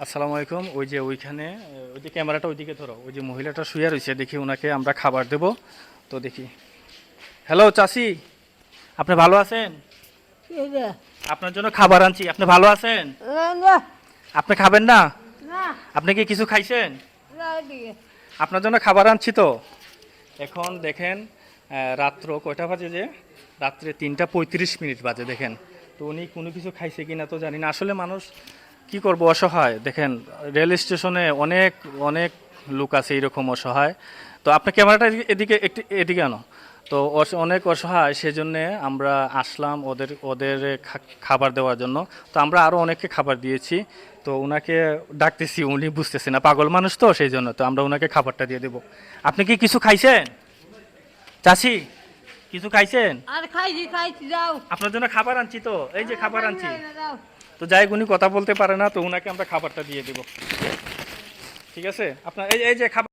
আসসালামু আলাইকুম। ওই যে ওইখানে ওই যে ক্যামেরাটা ওইদিকে ধরো, ওই যে মহিলাটা শুয়ে রয়েছে, দেখি ওনাকে আমরা খাবার দেব। তো দেখি। হ্যালো চাচি, আপনি ভালো আছেন? এই যে, আপনার জন্য খাবার আনছি, আপনি ভালো আছেন? না, আপনি খাবেন না? না, আপনি কি কিছু খাইছেন? না, এদিকে। আপনার জন্য খাবার আনছি তো। এখন দেখেন রাত্র কয়টা বাজে, যে রাত্রে 3:35 বাজে দেখেন। তো উনি কোনো কিছু খাইছে কিনা তো জানি না। আসলে মানুষ কি করব, অসহায়। দেখেন রেল স্টেশনে অনেক অনেক লোক আছে এরকম অসহায়। তো আপনি ক্যামেরাটা এদিকে একটু এদিকে আনো। তো অনেক অসহায়, সেজন্যে আমরা আসলাম ওদের ওদের খাবার দেওয়ার জন্য। তো আমরা আরও অনেককে খাবার দিয়েছি। তো ওনাকে ডাকতেছি, উনি বুঝতেছে না, পাগল মানুষ তো, সেই জন্য তো আমরা ওনাকে খাবারটা দিয়ে দেবো। আপনি কি কিছু খাইছেন চাচি? কিছু খাইছেন? আর খাইছি, যাও। আপনার জন্য খাবার আনছি তো, এই যে খাবার আনছি। যাও। তো যাই, উনি কথা বলতে পারে না, তো ওনাকে আমরা খাবারটা দিয়ে দেব। ঠিক আছে, আপনার এই এই যে খাবার।